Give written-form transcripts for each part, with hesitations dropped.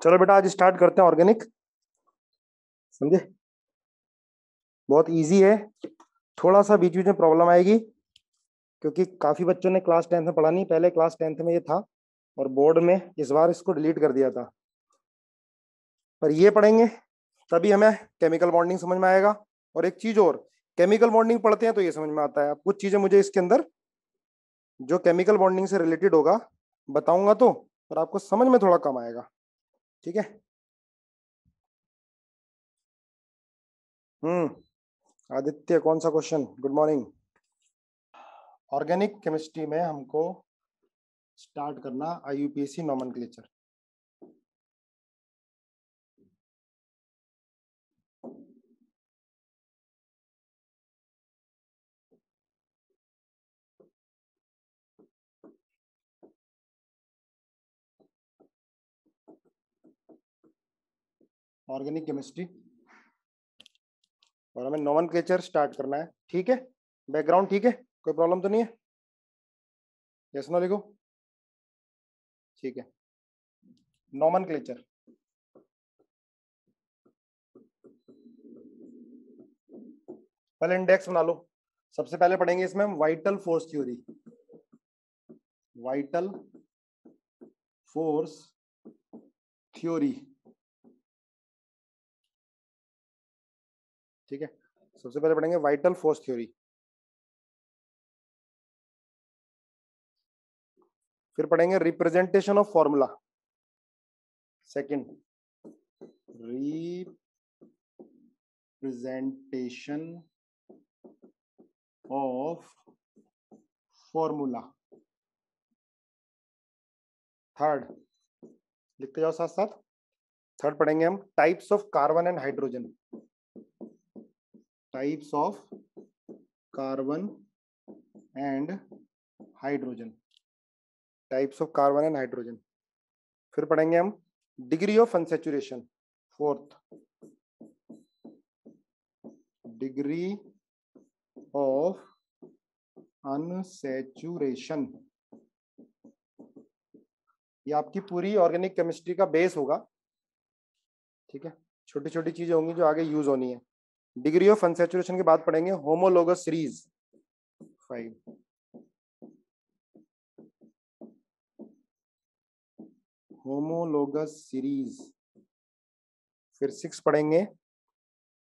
चलो बेटा आज स्टार्ट करते हैं ऑर्गेनिक। समझे? बहुत इजी है। थोड़ा सा बीच बीच में प्रॉब्लम आएगी क्योंकि काफी बच्चों ने क्लास 10th में पढ़ा नहीं। पहले क्लास 10th में ये था और बोर्ड में इस बार इसको डिलीट कर दिया था। पर ये पढ़ेंगे तभी हमें केमिकल बॉन्डिंग समझ में आएगा। और एक चीज और, केमिकल बॉन्डिंग पढ़ते हैं तो ये समझ में आता है। अब कुछ चीजें मुझे इसके अंदर जो केमिकल बॉन्डिंग से रिलेटेड होगा बताऊंगा तो, पर आपको समझ में थोड़ा कम आएगा। ठीक है? आदित्य कौन सा question? Good morning. Organic chemistry में हमको स्टार्ट करना IUPAC नोमेनक्लेचर। ऑर्गेनिक केमिस्ट्री और हमें नोमेनक्लेचर स्टार्ट करना है। ठीक है? बैकग्राउंड ठीक है? कोई प्रॉब्लम तो नहीं है? यस नो लिखो। ठीक है। नोमेनक्लेचर, पहले इंडेक्स बना लो। सबसे पहले पढ़ेंगे इसमें हम vital force theory. Vital force theory. ठीक है? सबसे पहले पढ़ेंगे वाइटल फोर्स थ्योरी, फिर पढ़ेंगे representation of formula. Second, representation of formula. Third, लिखते जाओ साथ साथ। थर्ड पढ़ेंगे हम types of carbon and hydrogen. Types of carbon and hydrogen. Types of carbon and hydrogen. फिर पढ़ेंगे हम degree of unsaturation. Fourth, degree of unsaturation. ये आपकी पूरी ऑर्गेनिक केमिस्ट्री का बेस होगा। ठीक है? छोटी छोटी चीजें होंगी जो आगे यूज होनी है। डिग्री ऑफ अनसैचुरेशन के बाद पढ़ेंगे होमोलोगस सीरीज 5। Homologous series. फिर 6 पढ़ेंगे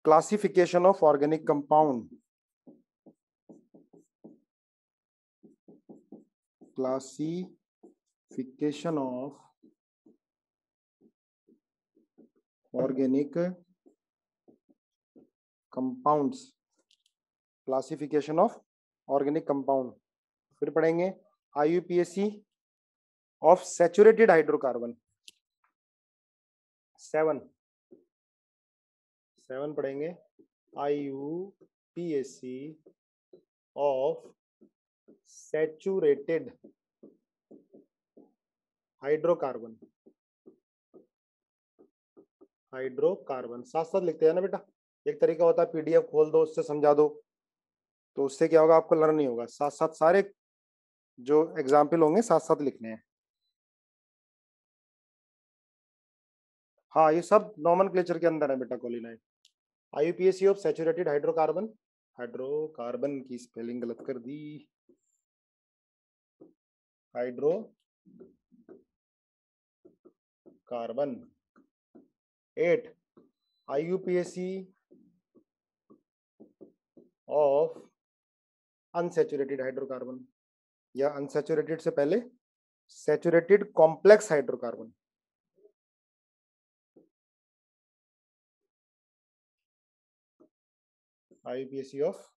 classification of organic compound. Classification of organic compounds. Classification of organic compound. फिर पढ़ेंगे IUPAC ऑफ सैचुरेटेड हाइड्रोकार्बन। 7 पढ़ेंगे IUPAC ऑफ सैचुरेटेड हाइड्रोकार्बन। साथ साथ लिखते हैं ना बेटा। एक तरीका होता है PDF खोल दो, उससे समझा दो, तो उससे क्या होगा, आपको लर्न नहीं होगा। साथ साथ सारे जो एग्जाम्पल होंगे साथ साथ लिखने हैं। हाँ, ये सब नोमेनक्लेचर के अंदर है बेटा। Kaolinite, IUPAC of saturated hydrocarbon. Hydrocarbon की स्पेलिंग गलत कर दी। Hydro carbon. 8 IUPAC of unsaturated hydrocarbon, या अनसैचुरेटेड से पहले saturated complex hydrocarbon. IUPAC of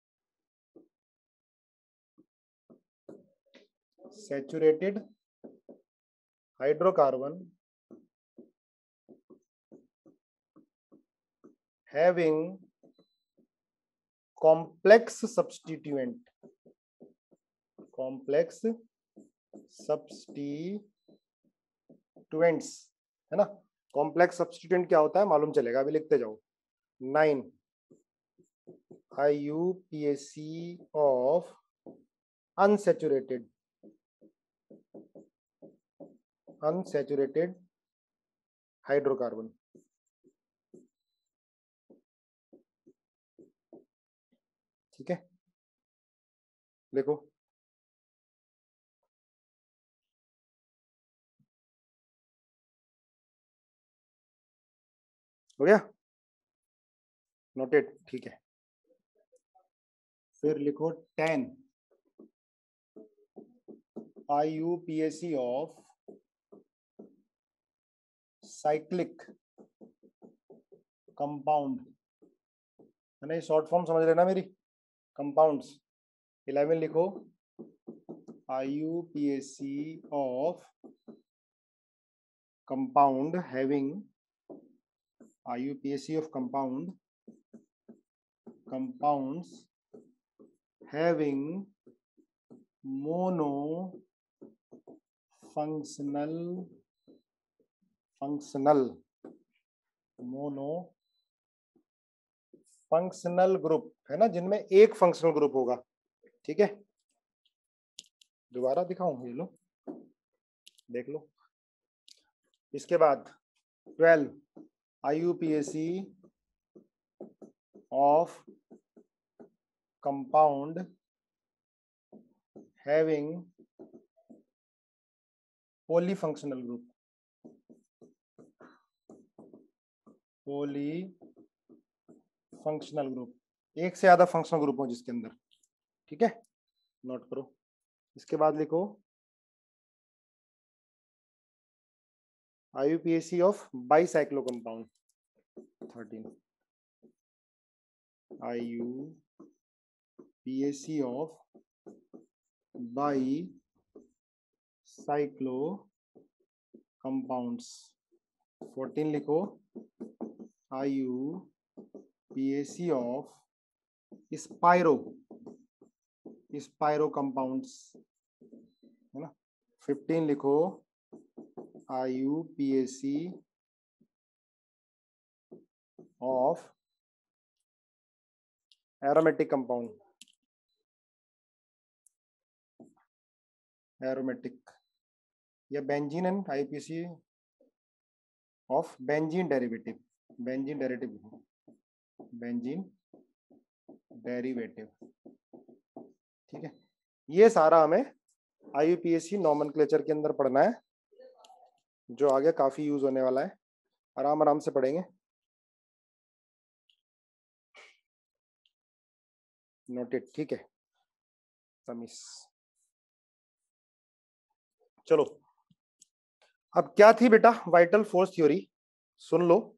saturated hydrocarbon having complex substituent है ना। कॉम्प्लेक्स सब्स्टिट्यूएंट क्या होता है मालूम चलेगा, अभी लिखते जाओ। 9 IUPAC ऑफ अनसैचुरेटेड हाइड्रोकार्बन। ठीक है, देखो हो गया, नोटेड। ठीक है, फिर लिखो 10 IUPAC ऑफ साइक्लिक कंपाउंड, है ना, ये शॉर्ट फॉर्म समझ लेना मेरी, कंपाउंड्स। 11 लिखो IUPAC of compound having IUPAC of compounds having mono functional group, है ना, जिनमें एक फंक्शनल ग्रुप होगा। ठीक है, दोबारा दिखाऊं, ये लो देख लो। इसके बाद 12 IUPAC of compound having polyfunctional group, polyfunctional group, एक से ज्यादा फंक्शनल ग्रुप हो जिसके अंदर। ठीक है, नोट करो। इसके बाद लिखो IUPAC of bicyclo compound. 13 IUPAC of bicyclo compounds. 14 लिखो IUPAC ऑफ स्पाइरो कंपाउंड्स, है ना। 15 लिखो IUPAC of aromatic compound, aromatic या benzene and IUPAC of benzene derivative, benzene derivative. ठीक है, ये सारा हमें IUPAC नॉमेनक्लेचर के अंदर पढ़ना है, जो आगे काफी यूज होने वाला है। आराम आराम से पढ़ेंगे। नोटेड। ठीक है तमीज। चलो, अब क्या थी बेटा वाइटल फोर्स थ्योरी, सुन लो,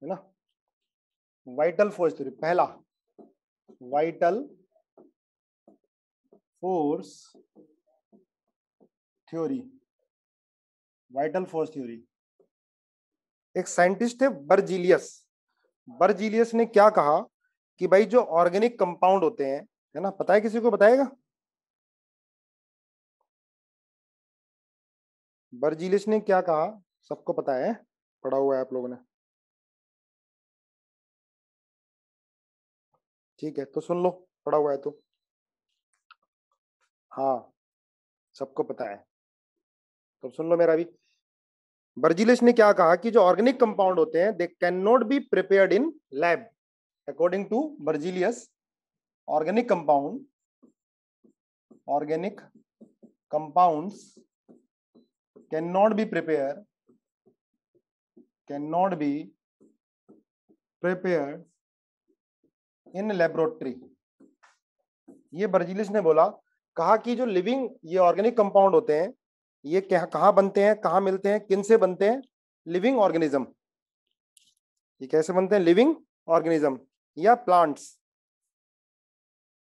है ना। वाइटल फोर्स थ्योरी, पहला vital force theory, vital force theory. एक साइंटिस्ट है बर्जीलियस, बर्जीलियस ने क्या कहा कि भाई जो ऑर्गेनिक कंपाउंड होते हैं, है ना, पता है किसी को, बताएगा? बर्जीलियस ने क्या कहा, सबको पता है, पढ़ा हुआ है आप लोगों ने। ठीक है, तो सुन लो, पढ़ा हुआ है तो। हाँ, सबको पता है, तो सुन लो मेरा भी। बर्जीलियस ने क्या कहा कि जो ऑर्गेनिक कंपाउंड होते हैं, they can not be prepared in lab. According to Berzelius, organic compounds cannot be prepared in laboratory। ये बर्जीलियस ने बोला, कहा कि जो लिविंग ये ऑर्गेनिक कंपाउंड होते हैं, ये कहाँ बनते हैं, कहाँ मिलते हैं, किन से बनते हैं? Living organism. ये कैसे बनते हैं? लिविंग ऑर्गेनिज्म या प्लांट्स,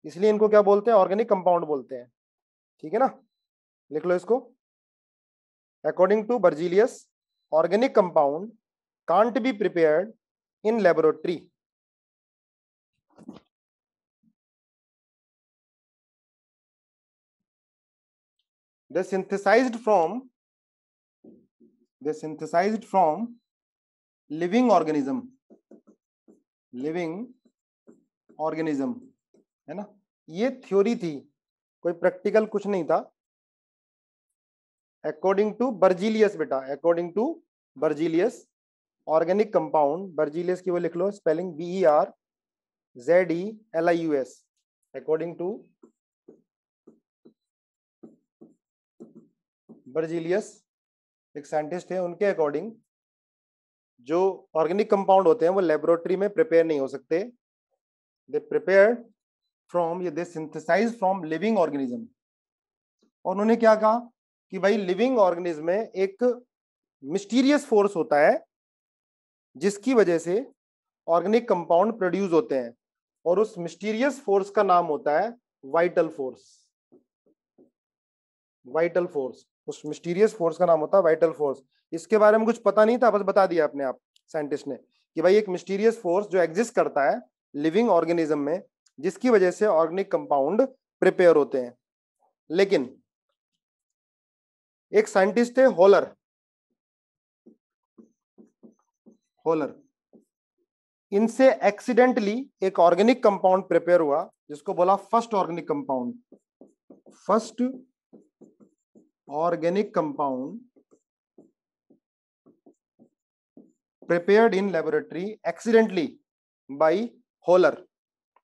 इसलिए इनको क्या बोलते हैं? ऑर्गेनिक कंपाउंड बोलते हैं। ठीक है ना, लिख लो इसको। According to Berzelius, organic compound can't be prepared in laboratory. They synthesized from living organism, है ना। ये थ्योरी थी, कोई प्रैक्टिकल कुछ नहीं था, अकॉर्डिंग टू बर्जीलियस बेटा, according to Berzelius organic compound, Berzelius की वो लिख लो spelling BERZELIUS, according to Berzelius एक साइंटिस्ट है, उनके अकॉर्डिंग जो ऑर्गेनिक कंपाउंड होते हैं वो लेबोरेटरी में प्रिपेयर नहीं हो सकते, दे प्रिपेयर फ्रॉम, ये दे सिंथेसाइज फ्रॉम लिविंग ऑर्गेनिज्म। और उन्होंने क्या कहा कि भाई लिविंग ऑर्गेनिज्म में एक मिस्टीरियस फोर्स होता है जिसकी वजह से ऑर्गेनिक कंपाउंड प्रोड्यूस होते हैं, और उस मिस्टीरियस फोर्स का नाम होता है वाइटल फोर्स। वाइटल फोर्स, उस मिस्टीरियस फोर्स का नाम होता है वाइटल फोर्स। इसके बारे में कुछ पता नहीं था, बस बता दिया अपने आप साइंटिस्ट ने कि भाई एक मिस्टीरियस फोर्स जो एग्जिस्ट करता है लिविंग ऑर्गेनिज्म में, जिसकी वजह से ऑर्गेनिक कंपाउंड प्रिपेयर होते हैं। लेकिन एक साइंटिस्ट है हॉलर, हॉलर, इनसे एक्सीडेंटली एक ऑर्गेनिक कंपाउंड प्रिपेयर हुआ जिसको बोला first organic compound, first organic compound prepared in laboratory accidentally by Wohler.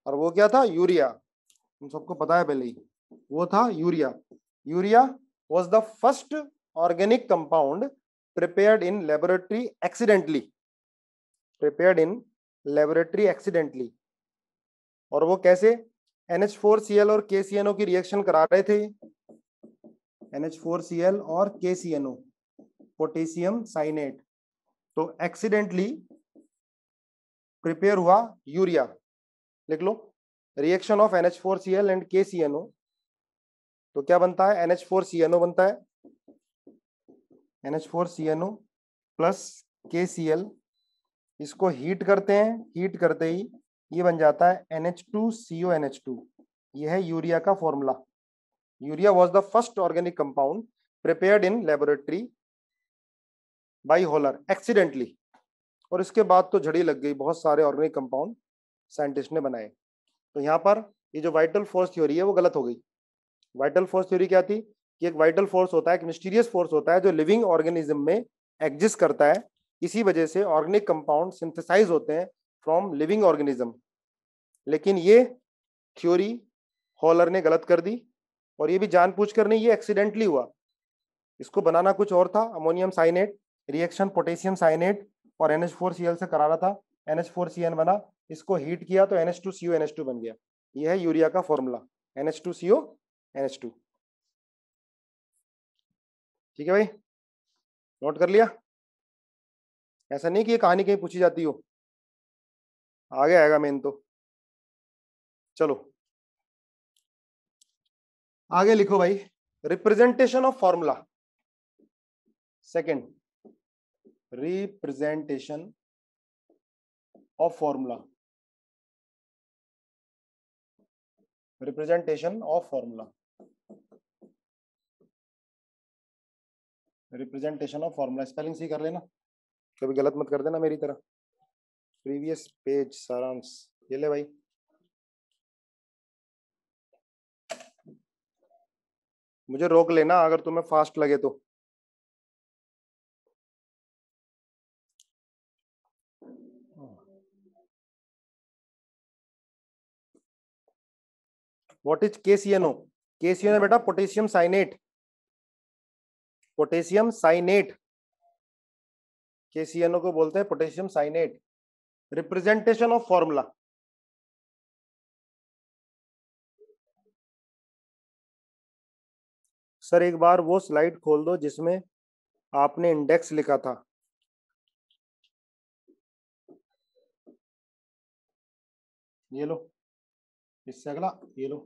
और वो क्या था? यूरिया। तुम सबको पता है पहले ही, वो था urea. Urea was the first organic compound prepared in laboratory accidentally, prepared in laboratory accidentally। और वो कैसे? NH4Cl और KCNO की रिएक्शन करा रहे थे, NH4Cl और KCNO, पोटेशियम साइनेट, तो एक्सीडेंटली प्रिपेयर हुआ यूरिया। लिख लो, reaction of NH4Cl and KCNO, तो क्या बनता है? NH4CNO बनता है, NH4CNO प्लस KCl। इसको हीट करते हैं, हीट करते ही ये बन जाता है NH2CONH2। ये है यूरिया का फॉर्मूला। Urea was the first organic compound prepared in laboratory by Wohler accidentally. और इसके बाद तो झड़ी लग गई, बहुत सारे ऑर्गेनिक कंपाउंड साइंटिस्ट ने बनाए। तो यहाँ पर ये जो वाइटल फोर्स थ्योरी है वो गलत हो गई। वाइटल फोर्स थ्योरी क्या थी कि एक वाइटल फोर्स होता है, एक मिस्टीरियस फोर्स होता है जो लिविंग ऑर्गेनिज्म में एग्जिस्ट करता है, इसी वजह से ऑर्गेनिक कंपाउंड सिंथेसाइज होते हैं फ्रॉम लिविंग ऑर्गेनिज्म। लेकिन ये थ्योरी हॉलर ने गलत कर दी, और ये भी जानबूझकर नहीं, ये एक्सीडेंटली हुआ। इसको बनाना कुछ और था, ammonium cyanate, reaction potassium cyanate और NH4Cl से करा रहा था, NH4Cn बना, इसको हीट किया तो NH2CONH2 बन गया। यह है यूरिया का फॉर्मूला, NH2CONH2। ठीक है भाई, नोट कर लिया? ऐसा नहीं कि ये कहानी कहीं पूछी जाती हो, आगे आएगा मेन तो। चलो आगे लिखो भाई, representation of formula. Second, representation of formula, representation of formula, representation of formula. Spelling सही कर लेना, कभी गलत मत कर देना मेरी तरह। प्रीवियस पेज सारांश, ये ले भाई। मुझे रोक लेना अगर तुम्हें फास्ट लगे तो। What is KCNO? KCNO बेटा potassium cyanate, potassium cyanate, KCNO को बोलते हैं potassium cyanate. Representation of formula, sir एक बार वो स्लाइड खोल दो जिसमें आपने इंडेक्स लिखा था। ये लो, इससे अगला ये लो।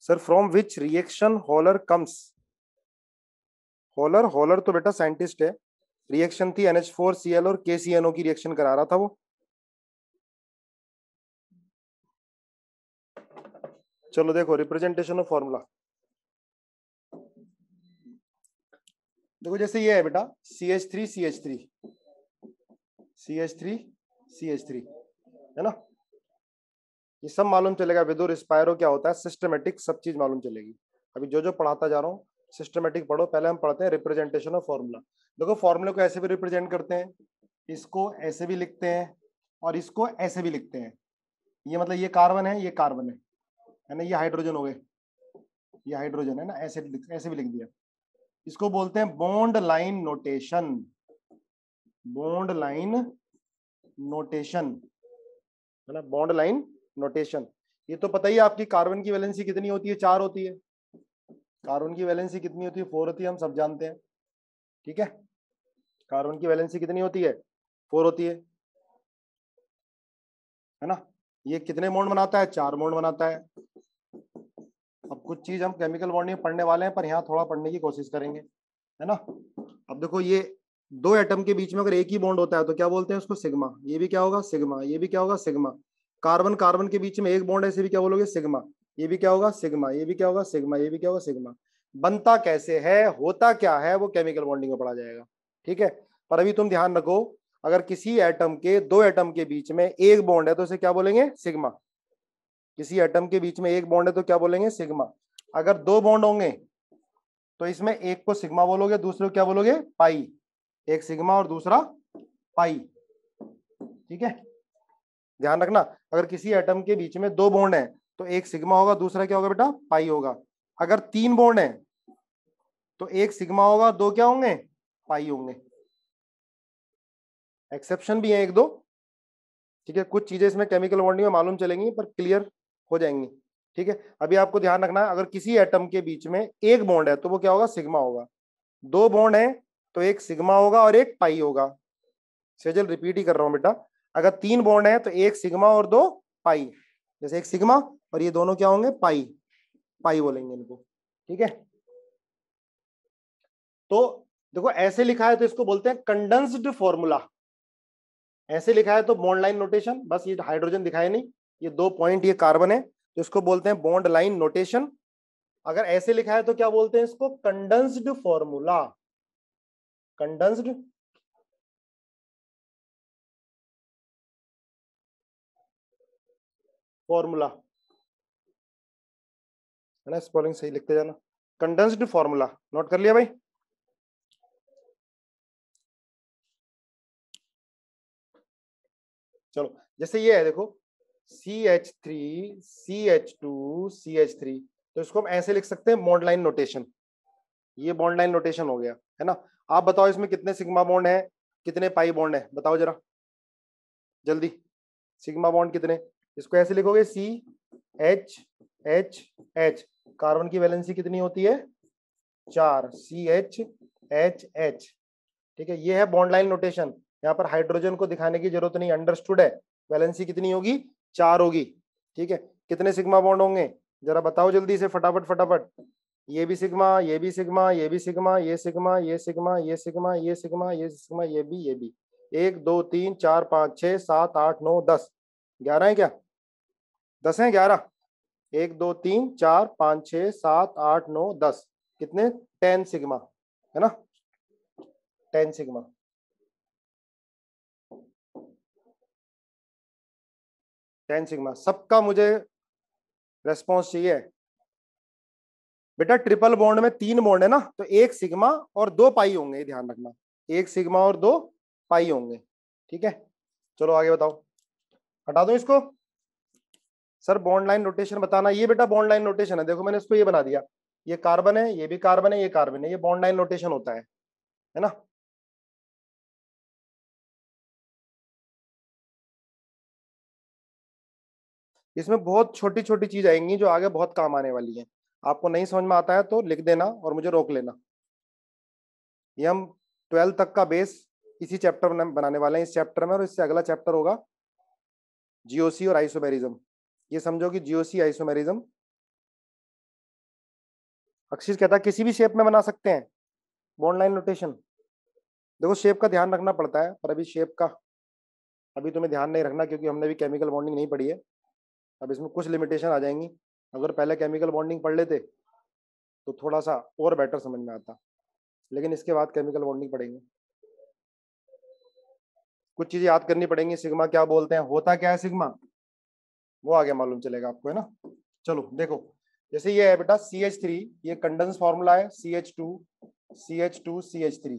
Sir from which reaction Wohler comes? Wohler, Wohler तो बेटा साइंटिस्ट है, रिएक्शन थी NH4Cl और KCNO की रिएक्शन करा रहा था वो। चलो देखो रिप्रेजेंटेशन ऑफ फॉर्मूला, देखो जैसे ये है बेटा CH3CH3, CH3CH3 है ना। ये सब मालूम चलेगा। विदुर स्पायरो क्या होता है, सिस्टमेटिक, सब चीज मालूम चलेगी। अभी जो जो पढ़ाता जा रहा हूँ सिस्टमेटिक पढ़ो। पहले हम पढ़ते हैं रिप्रेजेंटेशन ऑफ फॉर्मूला। देखो फॉर्मूले को ऐसे भी रिप्रेजेंट करते हैं, इसको ऐसे भी लिखते हैं और इसको ऐसे भी लिखते हैं। ये मतलब ये कार्बन है, ये कार्बन है ना, ये हाइड्रोजन हो गए, ये हाइड्रोजन है ना, ऐसे ऐसे भी लिख दिया। इसको बोलते हैं bond line notation, bond line notation है ना, बॉन्ड लाइन नोटेशन। ये तो पता ही है आपकी कार्बन की वैलेंसी कितनी होती है, 4 होती है। कार्बन की वैलेंसी कितनी होती है, 4 होती है, हम सब जानते हैं। ठीक है, कार्बन की वैलेंसी कितनी होती है, 4 होती है ना। ये कितने बॉन्ड बनाता है, 4 बॉन्ड बनाता है। अब कुछ चीज हम केमिकल बॉन्डिंग पढ़ने वाले हैं, पर यहाँ थोड़ा पढ़ने की कोशिश करेंगे, है ना। अब देखो ये दो एटम के बीच में अगर एक ही बॉन्ड होता है तो क्या बोलते हैं उसको, सिग्मा। ये भी क्या होगा, सिग्मा। ये भी क्या होगा, सिग्मा। कार्बन कार्बन के बीच में एक बॉन्ड है, इसे भी क्या बोलोगे, सिग्मा। ये भी क्या होगा, सिग्मा। ये भी क्या होगा, सिग्मा। ये भी क्या होगा, सिग्मा। बनता कैसे है, होता क्या है, वो केमिकल बॉन्डिंग में पढ़ा जाएगा। ठीक है, पर अभी तुम ध्यान रखो, अगर किसी एटम के, दो एटम के बीच में एक बॉन्ड है तो उसे क्या बोलेंगे, सिग्मा। किसी एटम के बीच में एक बॉन्ड है तो क्या बोलेंगे, सिग्मा। अगर दो बॉन्ड होंगे तो इसमें एक को सिग्मा बोलोगे, दूसरे को क्या बोलोगे, पाई। एक सिग्मा और दूसरा पाई। ठीक है, ध्यान रखना, अगर किसी एटम के बीच में दो बॉन्ड है तो एक सिग्मा होगा, दूसरा क्या होगा बेटा, पाई होगा। अगर तीन बॉन्ड है तो एक सिग्मा होगा, दो क्या होंगे, पाई होंगे। एक्सेप्शन भी है एक दो। ठीक है, कुछ चीजें इसमें केमिकल बॉन्डिंग में मालूम चलेंगी पर क्लियर हो जाएंगी। ठीक है, अभी आपको ध्यान रखना है, अगर किसी एटम के बीच में एक बॉन्ड है तो वो क्या होगा, सिग्मा होगा। दो बॉन्ड है तो एक सिग्मा होगा और एक पाई होगा। सेजल रिपीट ही कर रहा हूं बेटा, अगर तीन बॉन्ड है तो एक सिग्मा और दो पाई। जैसे एक सिग्मा और ये दोनों क्या होंगे, पाई। पाई बोलेंगे इनको। ठीक है, तो देखो ऐसे लिखा है तो इसको बोलते हैं कंडेंस्ड फॉर्मूला। ऐसे लिखा है तो बॉन्ड लाइन नोटेशन, बस ये हाइड्रोजन दिखाए नहीं, ये दो पॉइंट ये कार्बन है तो इसको बोलते हैं बॉन्ड लाइन नोटेशन। अगर ऐसे लिखा है तो क्या बोलते हैं इसको, कंडेंस्ड फॉर्मूला। कंडेंस्ड फॉर्मूला है ना, स्पेलिंग सही लिखते जाना। कंडेंस्ड फॉर्मूला नोट कर लिया भाई। चलो, जैसे ये है देखो, CH3 CH2 CH3, तो इसको हम ऐसे लिख सकते हैं बॉन्ड लाइन नोटेशन। ये बॉन्ड लाइन नोटेशन हो गया, है ना। आप बताओ इसमें कितने सिग्मा बॉन्ड है, कितने पाई बॉन्ड है, बताओ जरा जल्दी। सिग्मा बॉन्ड कितने, इसको ऐसे लिखोगे CH कार्बन की वैलेंसी कितनी होती है, 4, CH ठीक है, ये है बॉन्ड लाइन नोटेशन। यहाँ पर हाइड्रोजन को दिखाने की जरूरत नहीं, अंडरस्टूड है। वैलेंसी कितनी होगी, 4 होगी। ठीक है, कितने सिग्मा बॉन्ड होंगे, जरा बताओ जल्दी से, फटाफट फटाफट। ये भी सिग्मा, ये भी सिग्मा, ये भी सिग्मा, ये सिग्मा, ये सिग्मा, ये सिग्मा, ये सिग्मा, ये सिग्मा, ये भी। 1 2 3 4 5 6 7 8 9 10, 11 है क्या, 10 है, 11। 1 2 3 4 5 6 7 8 9 10, कितने, 10 सिग्मा, है ना, 10 सिग्मा। 10 सिग्मा, सबका मुझे रेस्पॉन्स चाहिए। बेटा ट्रिपल बॉन्ड में 3 बॉन्ड है ना, तो एक सिग्मा और 2 पाई होंगे, ध्यान रखना, एक सिग्मा और 2 पाई होंगे। ठीक है, चलो आगे बताओ, हटा दो इसको। सर बॉन्ड लाइन रोटेशन बताना, ये बेटा बॉन्ड लाइन रोटेशन है, देखो मैंने इसको ये बना दिया, ये कार्बन है, ये भी कार्बन है, ये कार्बन है, ये बॉन्ड लाइन रोटेशन होता है ना। इसमें बहुत छोटी छोटी चीज आएंगी जो आगे बहुत काम आने वाली है। आपको नहीं समझ में आता है तो लिख देना और मुझे रोक लेना। ये हम 12 तक का बेस इसी चैप्टर में बनाने वाले हैं, इस चैप्टर में, और इससे अगला चैप्टर होगा जीओसी और आइसोमेरिज्म। ये समझो कि जीओसी आइसोमेरिज्म, अक्षिश कहता है किसी भी शेप में बना सकते हैं बॉन्ड लाइन नोटेशन। देखो शेप का ध्यान रखना पड़ता है, पर अभी शेप का अभी तुम्हें ध्यान नहीं रखना क्योंकि हमने भी केमिकल बॉन्डिंग नहीं पढ़ी है। अब इसमें कुछ लिमिटेशन आ जाएंगी, अगर पहले केमिकल बॉन्डिंग पढ़ लेते तो थोड़ा सा और बेटर समझ में आता, लेकिन इसके बाद केमिकल बॉन्डिंग पढ़ेंगे। कुछ चीजें याद करनी पड़ेंगी, सिग्मा क्या बोलते हैं, होता क्या है सिग्मा, वो आगे मालूम चलेगा आपको, है ना। चलो देखो, जैसे ये है बेटा CH3, ये कंडेंस फॉर्मूला है CH2CH3,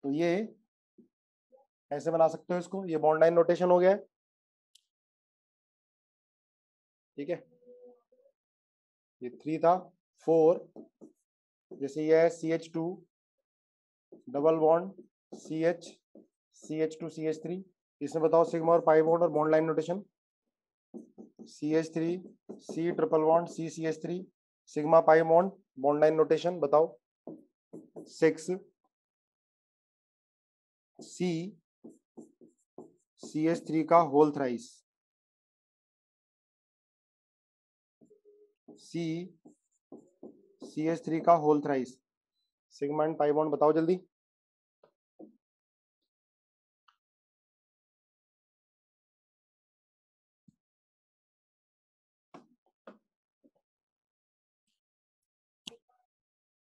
तो ये ऐसे बना सकते हो इसको, ये बॉन्ड लाइन नोटेशन हो गया है, ठीक है। ये 3 था, 4, जैसे ये है CH2 डबल बॉन्ड CH2CH3, इसमें बताओ सिग्मा और पाई बॉन्ड और bond line notation. CH3 C triple bond CCH3 sigma pi bond, bond line notation बताओ। 6 CH3 का होल थ्राइस, CH3 का whole thrice, sigma and pi bond बताओ जल्दी।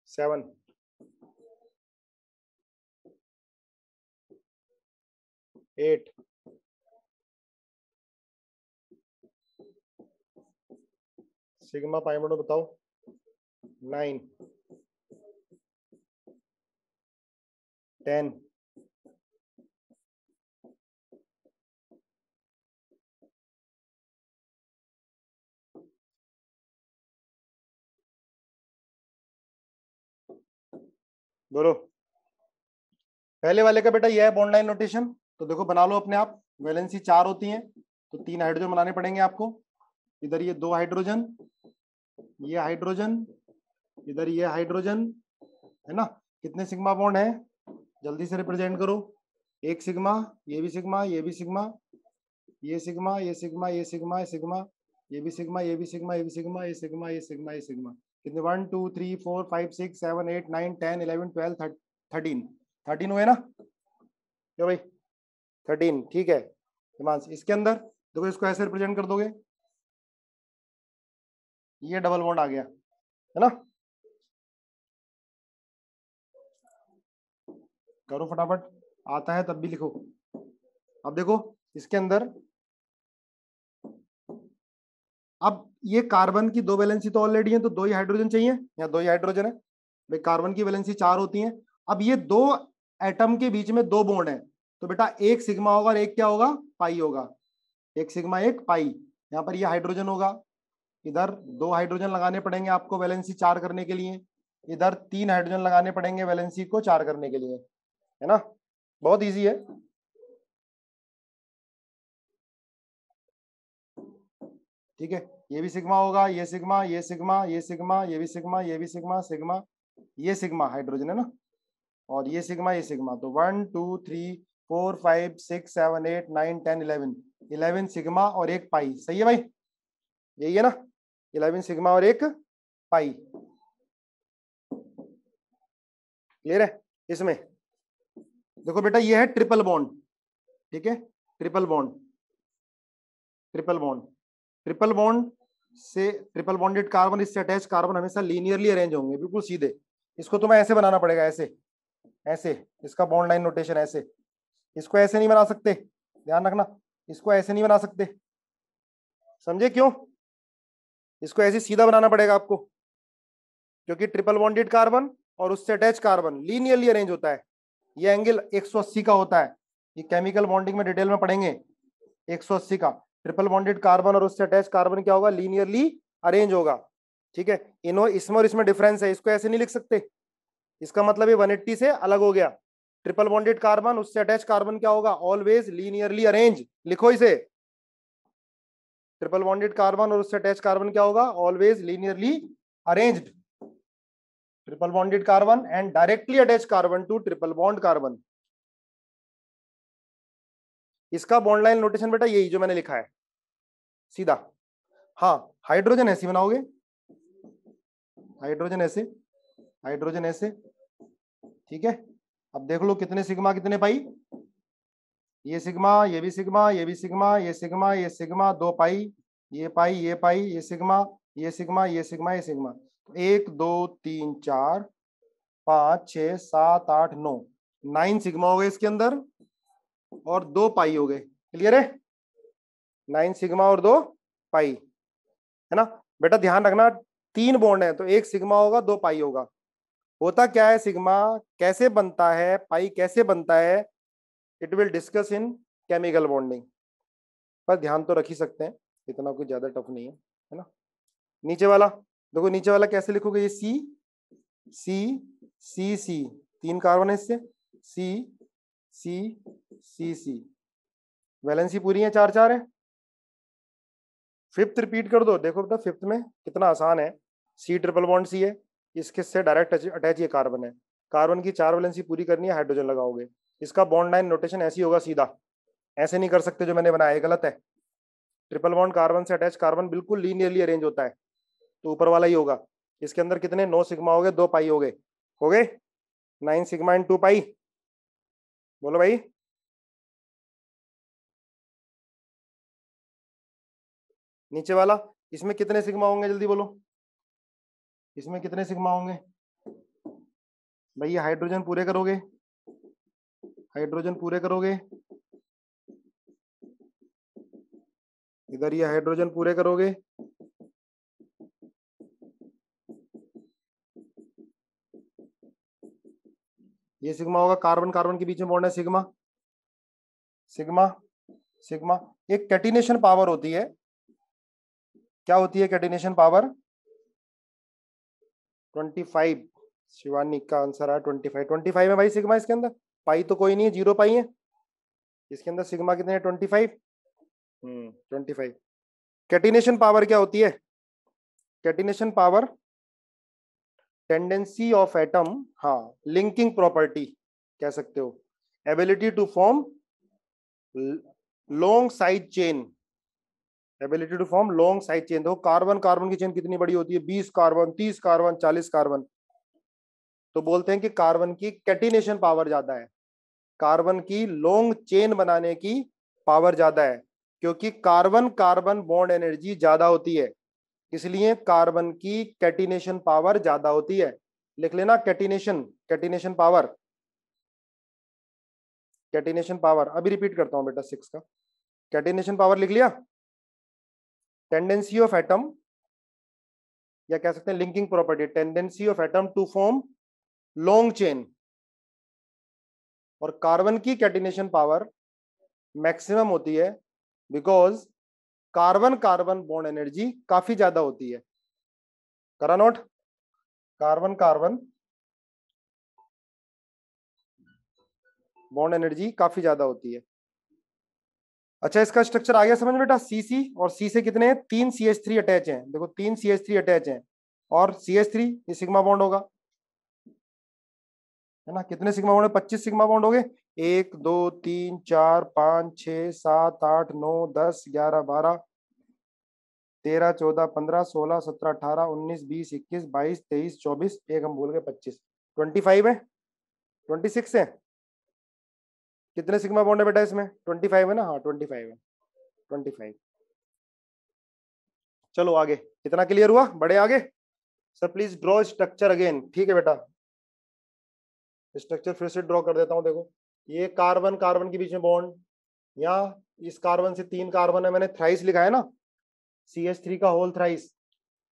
Seven, 8, sigma pi bond बताओ। 9, 10, बोलो। पहले वाले का बेटा ये है बॉन्ड लाइन नोटेशन, तो देखो बना लो अपने आप। वैलेंसी 4 होती है तो 3 हाइड्रोजन बनाने पड़ेंगे आपको। इधर ये 2 हाइड्रोजन, ये हाइड्रोजन, इधर ये हाइड्रोजन, है ना। कितने सिग्मा बॉन्ड है, जल्दी से रिप्रेजेंट करो। एक सिग्मा, ये भी सिग्मा, ये भी सिग्मा, ये सिग्मा, ये सिग्मा, ये सिग्मा, ये सिग्मा, ये भी सिग्मा, ये भी सिग्मा, ये भी सिग्मा, ये सिग्मा, ये सिग्मा, ये सिग्मा। कितने, 1 2 3 4 5 6 7 8 9 10 11 12 13, 13 हुए ना, क्यों भाई 13, ठीक है। हिमांश इसके अंदर देखो, इसको ऐसे रिप्रेजेंट कर दोगे, ये डबल बॉन्ड आ गया, है ना। करो फटाफट, आता है तब भी लिखो। अब देखो इसके अंदर, अब ये कार्बन की 2 वैलेंसी तो ऑलरेडी है, तो 2 ही हाइड्रोजन चाहिए, या 2 ही हाइड्रोजन है भाई। कार्बन की वैलेंसी 4 होती है। अब ये 2 एटम के बीच में 2 बॉन्ड है, तो बेटा एक सिग्मा होगा और एक क्या होगा, पाई होगा। एक सिग्मा एक पाई, यहाँ पर ये हाइड्रोजन होगा, इधर 2 हाइड्रोजन लगाने पड़ेंगे आपको वैलेंसी 4 करने के लिए, इधर 3 हाइड्रोजन लगाने पड़ेंगे वैलेंसी को 4 करने के लिए, है ना। बहुत इजी है, ठीक है। ये भी सिग्मा होगा, ये सिग्मा, ये सिग्मा, ये सिग्मा, ये भी सिग्मा, ये भी सिग्मा, सिग्मा, ये सिग्मा हाइड्रोजन है ना, और ये सिग्मा, ये सिग्मा। तो 1 2 3 4 5 6 7 8 9 10 11, 11 सिग्मा और एक पाई, सही है भाई, यही है ना। 11 सिग्मा और एक पाई, क्लियर है। इसमें देखो बेटा, ये है ट्रिपल बॉन्ड, ठीक है। Triple bond, triple bond, triple bond से ट्रिपल बॉन्डेड कार्बन, इससे अटैच कार्बन हमेशा लीनियरली अरेंज होंगे, बिल्कुल सीधे। इसको तुम्हें ऐसे बनाना पड़ेगा, ऐसे ऐसे, इसका बॉन्ड लाइन नोटेशन ऐसे। इसको ऐसे नहीं बना सकते, ध्यान रखना, इसको ऐसे नहीं बना सकते, समझे क्यों। इसको ऐसे सीधा बनाना पड़ेगा आपको, क्योंकि ट्रिपल बॉन्डेड कार्बन और उससे अटैच कार्बन लीनियरली अरेंज होता है। ये एंगल 180 का होता है, ये केमिकल बॉन्डिंग में डिटेल में पढ़ेंगे। 180 का ट्रिपल बॉन्डेड कार्बन और उससे अटैच कार्बन क्या होगा, लीनियरली अरेंज होगा, ठीक है। इनो इसमें और इसमें डिफरेंस है, इसको ऐसे नहीं लिख सकते, इसका मतलब ये 180 से अलग हो गया। ट्रिपल बॉन्डेड कार्बन उससे अटैच कार्बन क्या होगा, ऑलवेज लीनियरली अरेंज, लिखो इसे। ट्रिपल बॉन्डेड कार्बन और उससे अटैच कार्बन क्या होगा, always linearly arranged. Triple bonded carbon and directly attach carbon to triple bond carbon. इसका बॉन्ड लाइन नोटेशन बेटा यही जो मैंने लिखा है, सीधा। हाँ, हाइड्रोजन ऐसे बनाओगे, हाइड्रोजन ऐसे, हाइड्रोजन ऐसे, ठीक है। अब देख लो कितने सिग्मा कितने पाई, ये सिग्मा, ये भी सिग्मा, ये भी सिग्मा, ये सिग्मा, ये सिग्मा, 2 पाई, ये पाई, ये पाई, ये सिग्मा, ये सिग्मा, ये सिग्मा, ये सिग्मा। 1 2 3 4 5 6 7 8 9, 9 सिग्मा हो गए इसके अंदर और 2 पाई हो गए, क्लियर है। 9 सिग्मा और 2 पाई, है ना बेटा। ध्यान रखना 3 बॉन्ड है तो एक सिग्मा होगा 2 पाई होगा। होता क्या है, सिग्मा कैसे बनता है, पाई कैसे बनता है, it will discuss in chemical bonding, पर ध्यान तो रख ही सकते हैं, इतना कुछ ज्यादा टफ नहीं है ना। नीचे वाला देखो, नीचे वाला कैसे लिखोगे, ये सी सी सी सी, 3 कार्बन है इससे, सी सी सी सी, वैलेंसी पूरी है, 4 4 है। फिफ्थ रिपीट कर दो, देखो बेटा फिफ्थ में कितना आसान है, सी ट्रिपल बॉन्ड सी है, इसके से डायरेक्ट अटैच ये कार्बन है, कार्बन की 4 वैलेंसी पूरी करनी है, हाइड्रोजन लगाओगे, इसका बॉन्ड लाइन नोटेशन ऐसी होगा सीधा, ऐसे नहीं कर सकते जो मैंने बनाया, गलत है। ट्रिपल बॉन्ड कार्बन से अटैच कार्बन बिल्कुल लीनियरली अरेंज होता है, तो ऊपर वाला ही होगा। इसके अंदर कितने 9 सिग्मा हो गए, 2 पाई हो गए 9 सिग्मा इन 2 पाई, बोलो भाई। नीचे वाला, इसमें कितने सिग्मा होंगे, जल्दी बोलो, इसमें कितने सिग्मा होंगे भैया, हाइड्रोजन पूरे करोगे, हाइड्रोजन पूरे करोगे, इधर ये हाइड्रोजन पूरे करोगे, ये सिग्मा होगा, कार्बन कार्बन के बीच में बॉन्ड है, सिग्मा सिग्मा सिग्मा। एक कैटिनेशन पावर होती है, क्या होती है कैटिनेशन पावर, 25, शिवानी का आंसर है 25, 25 है भाई सिग्मा इसके अंदर, पाई तो कोई नहीं है, 0 पाई है, इसके अंदर सिग्मा कितने हैं 25, 25। कैटिनेशन पावर क्या होती है, catenation power tendency of atom, हाँ लिंकिंग प्रॉपर्टी कह सकते हो, ability to form long side chain, ability to form long side chain. देखो कार्बन कार्बन की चेन कितनी बड़ी होती है, 20 कार्बन, 30 कार्बन, 40 कार्बन, तो बोलते हैं कि कार्बन की कैटिनेशन पावर ज्यादा है, कार्बन की लॉन्ग चेन बनाने की पावर ज्यादा है, क्योंकि कार्बन कार्बन बॉन्ड एनर्जी ज्यादा होती है, इसलिए कार्बन की कैटिनेशन पावर ज्यादा होती है। लिख लेना catenation, catenation power, catenation power. अभी रिपीट करता हूं बेटा 6 का, कैटिनेशन पावर लिख लिया, टेंडेंसी ऑफ एटम, या कह सकते हैं linking property, tendency of atom to form long chain, और कार्बन की कैटिनेशन पावर मैक्सिमम होती है because carbon carbon bond energy काफी ज्यादा होती है, करा note, carbon carbon bond energy काफी ज्यादा होती है। अच्छा इसका स्ट्रक्चर आ गया समझ बेटा, सी सी, और सी से कितने हैं, 3 CH3 अटैच हैं, देखो 3 CH3 अटैच हैं, और CH3 ये सिग्मा बॉन्ड होगा, है ना, कितने सिग्मा बॉन्ड है, 25 सिग्मा बॉन्ड हो गए, 1 2 3 4 5 6 7 8 9 10 11 12 13 14 15 16 17 18 19 20 21 22 23 24, एक हम भूल गए 25, 25 है, 26 है, कितने सिग्मा बॉन्ड है बेटा इसमें, 25 है ना, हाँ 25 है, 25। चलो आगे, कितना क्लियर हुआ, बड़े आगे। Sir please draw structure again, ठीक है बेटा, स्ट्रक्चर फिर से ड्रॉ कर देता हूँ। देखो ये कार्बन कार्बन के बीच में बॉन्ड, यहाँ इस कार्बन से 3 कार्बन है, मैंने थ्राइस लिखा है ना, CH3 का होल थ्राइस,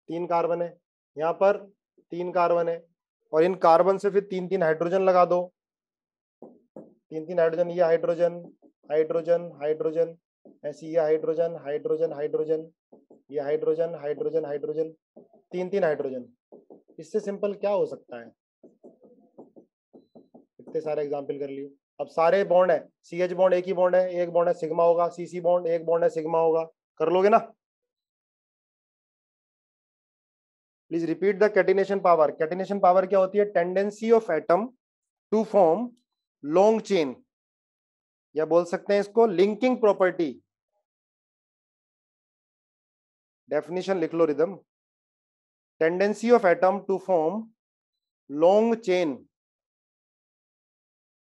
3 कार्बन है, यहाँ पर 3 कार्बन है, और इन कार्बन से फिर 3 3 हाइड्रोजन लगा दो, 3 3 हाइड्रोजन, ये हाइड्रोजन हाइड्रोजन हाइड्रोजन, ऐसी ये हाइड्रोजन हाइड्रोजन हाइड्रोजन, ये हाइड्रोजन हाइड्रोजन हाइड्रोजन, 3 3 हाइड्रोजन। इससे सिंपल क्या हो सकता है, इतने सारे एग्जाम्पल कर लिए। अब सारे बॉन्ड है, CH बॉन्ड एक ही बॉन्ड है, एक बॉन्ड है सिग्मा होगा, CC बॉन्ड एक बॉन्ड है सिग्मा होगा, कर लोगे ना। Please repeat the catenation power, catenation power क्या होती है, tendency of atom to form long chain, या बोल सकते हैं इसको लिंकिंग प्रॉपर्टी, डेफिनेशन लिख लो Ridham, tendency of atom to form long chain,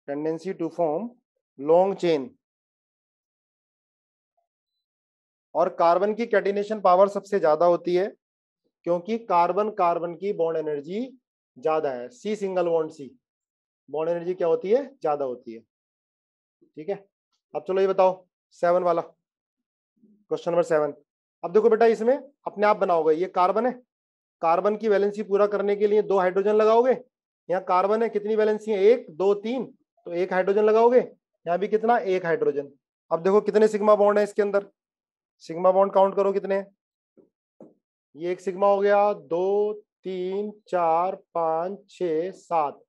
tendency to form long chain, और कार्बन की कैटिनेशन पावर सबसे ज्यादा होती है, क्योंकि कार्बन कार्बन की बॉन्ड एनर्जी ज्यादा है, सी single bond C, bond energy क्या होती है, ज्यादा होती है, ठीक है। अब चलो ये बताओ 7 वाला, क्वेश्चन नंबर 7, अब देखो बेटा, इसमें अपने आप बनाओगे, ये कार्बन है, कार्बन की वैलेंसी पूरा करने के लिए 2 हाइड्रोजन लगाओगे। यहाँ कार्बन है, कितनी वैलेंसी है, 1 2 3, तो 1 हाइड्रोजन लगाओगे। यहाँ भी कितना, 1 हाइड्रोजन। अब देखो कितने सिग्मा बॉन्ड है इसके अंदर, सिग्मा बॉन्ड काउंट करो कितने हैं। ये एक सिग्मा हो गया, 2 3 4 5 6 7,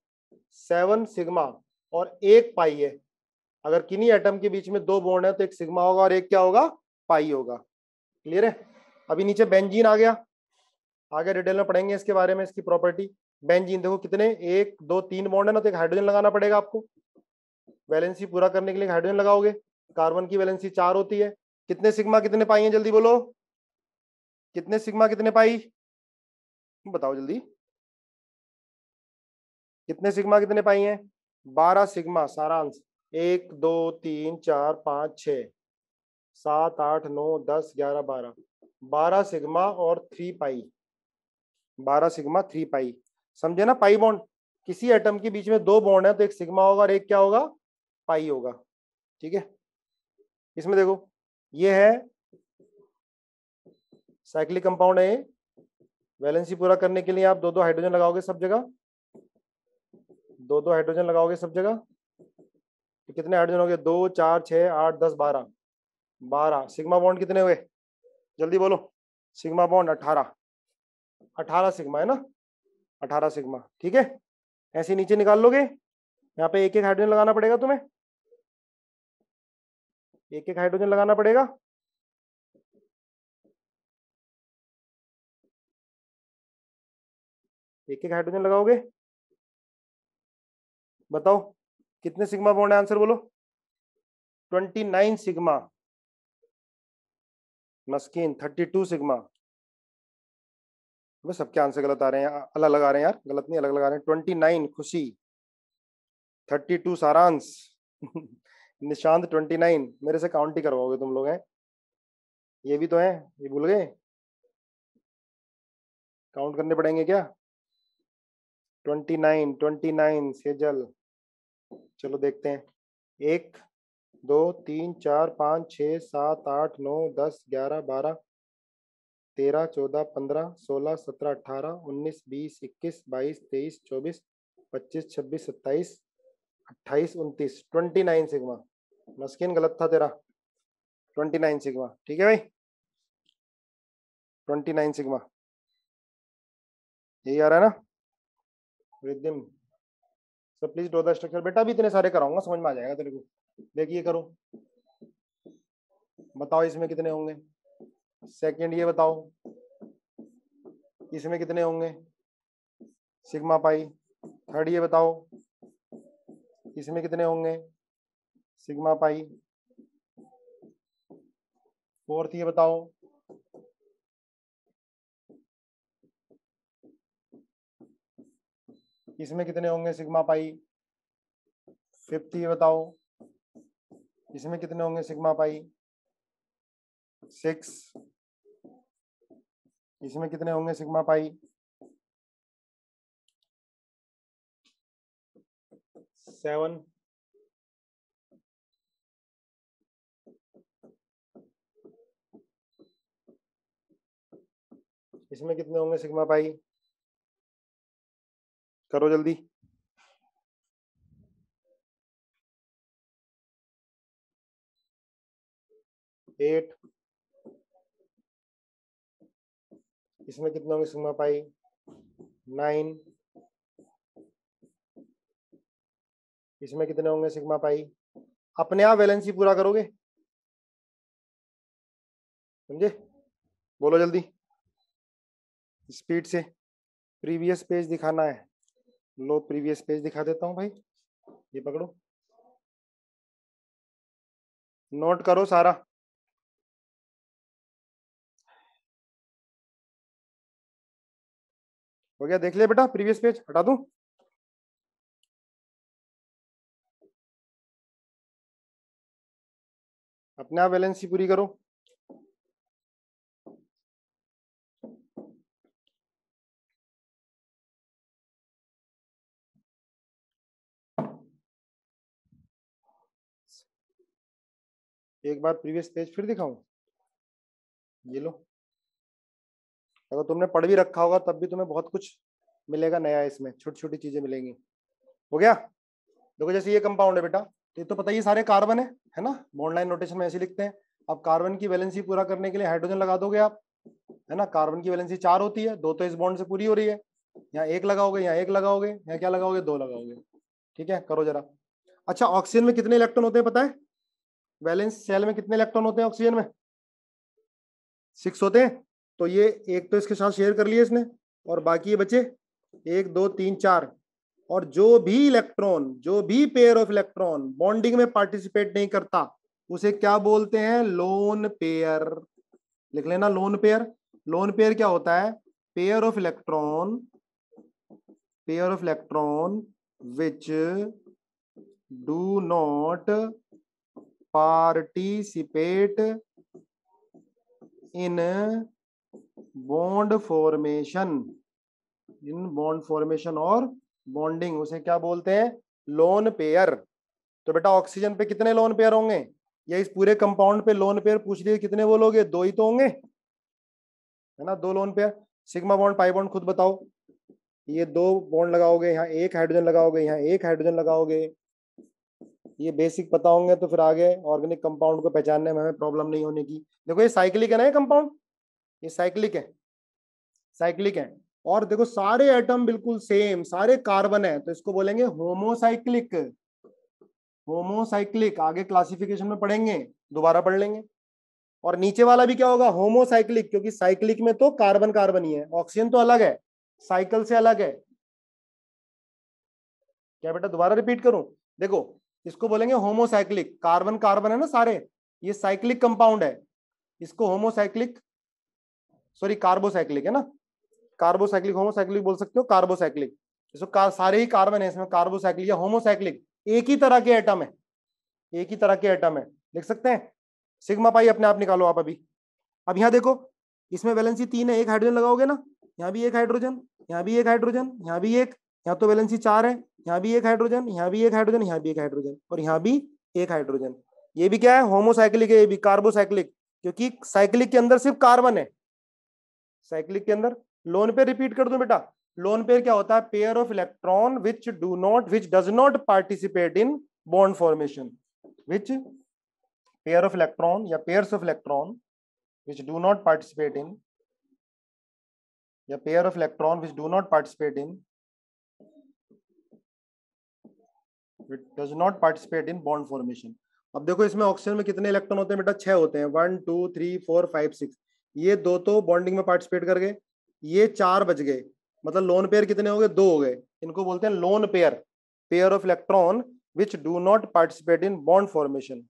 7 सिग्मा और 1 पाई है। अगर किन्हीं एटम के बीच में 2 बॉन्ड है तो एक सिग्मा होगा और एक क्या होगा, पाई होगा। क्लियर है। अभी नीचे बेंजीन आ गया, आगे डिटेल में पढ़ेंगे इसके बारे में, इसकी प्रॉपर्टी। बेंजीन देखो कितने, 1 2 3 बॉन्ड है ना, तो एक हाइड्रोजन लगाना पड़ेगा आपको। वैलेंसी पूरा करने के लिए हाइड्रोजन लगाओगे। कार्बन की वैलेंसी 4 होती है। कितने सिग्मा कितने पाई है, जल्दी बोलो, कितने सिग्मा कितने पाई, बताओ जल्दी, कितने सिग्मा कितने पाई हैं, 12 सिग्मा, सारांश 1 2 3 4 5 6 7 8 9 10 11 12, 12 सिग्मा और 3 पाई, 12 सिग्मा 3 पाई। समझे ना, पाई बॉन्ड, किसी एटम के बीच में 2 बॉन्ड है तो एक सिग्मा होगा और एक क्या होगा, पाई होगा। ठीक है। इसमें देखो ये है साइक्लिक कंपाउंड है, वैलेंसी पूरा करने के लिए आप 2 2 हाइड्रोजन लगाओगे सब जगह, 2 2 हाइड्रोजन लगाओगे सब जगह। तो कितने हाइड्रोजन हो गए, 2 4 6 8 10 12, 12 सिग्मा बॉन्ड कितने हुए, जल्दी बोलो, सिग्मा बॉन्ड 18, 18 सिग्मा है ना, 18 सिग्मा। ठीक है, ऐसे नीचे निकाल लोगे। यहाँ पे एक एक हाइड्रोजन लगाना पड़ेगा तुम्हें, एक एक हाइड्रोजन लगाना पड़ेगा। एक एक हाइड्रोजन लगाओगे। बताओ कितने सिग्मा बॉन्ड है, आंसर बोलो। 29 सिग्मा। मस्किन 32 सिग्मा। बस सबके आंसर गलत आ रहे हैं, अलग अलग आ रहे हैं यार, गलत नहीं, अलग अलग आ रहे हैं। 29 खुशी, 32 सारांश निशांत 29, मेरे से काउंट ही करवाओगे तुम लोग हैं। ये भी तो है, ये भूल गए, काउंट करने पड़ेंगे क्या। 29 सेजल। चलो देखते हैं, 1 2 3 4 5 6 7 8 9 10 11 12 13 14 15 16 17 18 19 20 21 22 23 24 25 26 27 28 29, 29 सिग्मा। मस्किन गलत था तेरा, 29 सिग्मा। ठीक है भाई, 29 सिग्मा, यही आ रहा है ना Riddhim. So please draw the structure. बेटा भी इतने सारे कराऊंगा, समझ में आ जाएगा तेरे को। देखिए करो, बताओ इसमें कितने होंगे। सेकंड ये बताओ इसमें कितने होंगे, सिग्मा पाई। थर्ड ये बताओ इसमें कितने होंगे, सिग्मा पाई। फोर्थ ये बताओ इसमें कितने होंगे, सिग्मा पाई। फिफ्थ ये बताओ इसमें कितने होंगे, सिग्मा पाई। 6 इसमें कितने होंगे, सिग्मा पाई। 7 इसमें कितने होंगे, सिग्मा पाई। करो जल्दी। 8 इसमें कितने होंगे, सिग्मा पाई। 9 इसमें कितने होंगे, सिग्मा पाई। अपने आप वैलेंसी पूरा करोगे, समझे, बोलो जल्दी स्पीड से। प्रीवियस पेज दिखाना है, लो प्रीवियस पेज दिखा देता हूँ भाई, ये पकड़ो, नोट करो सारा। हो गया, देख लिया बेटा, प्रीवियस पेज हटा दूं। अपने आप वैलेंसी पूरी करो। एक बार प्रीवियस पेज फिर दिखाऊं। ये लो, अगर तुमने पढ़ भी रखा होगा तब भी तुम्हें बहुत कुछ मिलेगा नया, इसमें छोटी छोटी चीजें मिलेंगी। हो गया। देखो जैसे ये कंपाउंड है बेटा, तो ये तो पता ही सारे कार्बन है ना, बॉन्ड लाइन नोटेशन में ऐसे लिखते हैं। अब कार्बन की वैलेंसी पूरा करने के लिए हाइड्रोजन लगा दोगे आप, है ना। कार्बन की वैलेंसी 4 होती है, 2 तो इस बॉन्ड से पूरी हो रही है, यहाँ 1 लगाओगे, यहाँ 1 लगाओगे, यहाँ क्या लगाओगे, 2 लगाओगे। ठीक है, करो जरा। अच्छा, ऑक्सीजन में कितने इलेक्ट्रॉन होते हैं पता है? वैलेंस शेल में कितने इलेक्ट्रॉन होते हैं ऑक्सीजन में? 6 होते हैं। तो ये एक तो इसके साथ शेयर कर लिया इसने, और बाकी ये बचे 1 2 3 4। और जो भी इलेक्ट्रॉन, जो भी पेयर ऑफ इलेक्ट्रॉन बॉन्डिंग में पार्टिसिपेट नहीं करता, उसे क्या बोलते हैं? Lone pair. लिख लेना लोन पेयर। लोन पेयर क्या होता है? Pair of electron, pair of electron which do not participate in bond formation, in bond formation और बॉन्डिंग, उसे क्या बोलते हैं? Lone pair. तो बेटा ऑक्सीजन पे कितने लोन पेयर होंगे? या इस पूरे कंपाउंड पे लोन पेयर पूछ लिए कितने बोलोगे? 2 ही तो होंगे, है ना, 2 lone pair. Sigma bond pi bond खुद बताओ। ये 2 बॉन्ड लगाओगे, यहाँ 1 हाइड्रोजन लगाओगे, यहाँ 1 हाइड्रोजन लगाओगे। ये बेसिक पता होंगे तो फिर आगे ऑर्गेनिक कंपाउंड को पहचानने में हमें प्रॉब्लम नहीं होने की। देखो ये साइक्लिक है ना, ये कंपाउंड, ये साइक्लिक है, साइक्लिक है। और देखो सारे एटम बिल्कुल सेम, सारे कार्बन है, तो इसको बोलेंगे होमोसाइक्लिक। होमोसाइक्लिक आगे क्लासिफिकेशन में पढ़ेंगे, दोबारा पढ़ लेंगे। और नीचे वाला भी क्या होगा? होमोसाइक्लिक, क्योंकि साइक्लिक में तो कार्बन कार्बन ही है, ऑक्सीजन तो अलग है, साइकिल से अलग है। क्या बेटा दोबारा रिपीट करूं? देखो इसको बोलेंगे होमोसाइक्लिक, कार्बन कार्बन है ना सारे, ये साइक्लिक कंपाउंड है, इसको होमोसाइक्लिक, सॉरी कार्बोसाइक्लिक है ना, कार्बोसाइक्लिक, होमोसाइक्लिक बोल सकते हो, कार्बोसाइक्लिक। इसको सारे ही कार्बन है इसमें, कार्बोसाइक्लिक या होमोसाइक्लिक, एक ही तरह के एटम है, एक ही तरह के एटम है, लिख सकते हैं। सिग्मा पाई अपने आप निकालो आप अभी। अब यहाँ देखो, इसमें वैलेंसी 3 है, 1 हाइड्रोजन लगाओगे ना, यहाँ भी 1 हाइड्रोजन, यहाँ भी 1 हाइड्रोजन, यहाँ भी 1, यहाँ तो वैलेंसी 4 है, यहाँ भी 1 हाइड्रोजन, यहाँ भी 1 हाइड्रोजन, यहाँ भी 1 हाइड्रोजन, और यहाँ भी 1 हाइड्रोजन। ये भी क्या है? होमोसाइक्लिक है, ये भी कार्बोसाइक्लिक, क्योंकि साइक्लिक के अंदर सिर्फ कार्बन है, साइक्लिक के अंदर। लोन पेयर रिपीट कर दूं बेटा, लोन पेयर क्या होता है? Pair of electron which do not, which does not participate in bond formation, which pair of electron या pairs of electron which do not participate in, या pair of electron which do not participate in, which does not participate in bond formation। अब देखो इसमें oxygen में कितने electron होते हैं बेटा? 6 होते हैं, 1 2 3 4 5 6। ये 2 तो बॉन्डिंग में पार्टिसिपेट कर गए, ये 4 बच गए, मतलब लोन पेयर कितने हो गए? 2 हो गए। इनको बोलते हैं lone pair, pair of electron which do not participate in bond formation.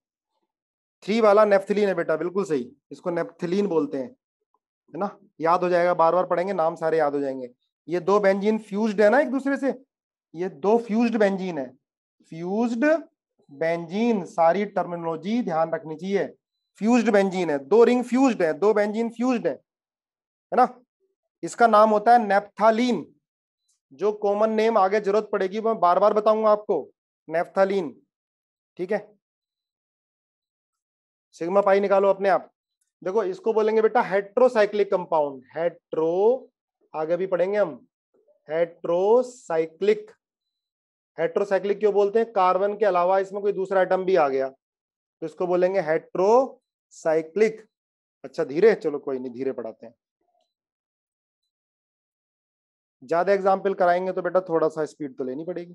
3 वाला नेफ्थलीन है बेटा, बिल्कुल सही, इसको नेफ्थलीन बोलते हैं, है ना। याद हो जाएगा, बार बार पढ़ेंगे नाम सारे याद हो जाएंगे। ये 2 बेंजीन फ्यूज्ड है ना एक दूसरे से, ये 2 फ्यूज्ड बेंजीन है, फ्यूज्ड बेंजीन, सारी टर्मिनोलॉजी ध्यान रखनी चाहिए। फ्यूज्ड बेंजीन है, 2 रिंग फ्यूज्ड है, 2 बेंजीन फ्यूज्ड है ना। इसका नाम होता है नेफ्थालीन। जो कॉमन नेम आगे जरूरत पड़ेगी मैं बार बार बताऊंगा आपको, नेफ्थालीन। ठीक है, सिग्मा पाई निकालो अपने आप। देखो इसको बोलेंगे बेटा हेट्रोसाइक्लिक कंपाउंड, हेट्रो, आगे भी पढ़ेंगे हम, हेट्रोसाइक्लिक। हेट्रोसाइक्लिक क्यों बोलते हैं? कार्बन के अलावा इसमें कोई दूसरा आइटम भी आ गया तो इसको बोलेंगे हेट्रोसाइक्लिक। अच्छा धीरे, चलो कोई नहीं, धीरे पढ़ाते हैं। ज्यादा एग्जाम्पल कराएंगे तो बेटा थोड़ा सा स्पीड तो लेनी पड़ेगी।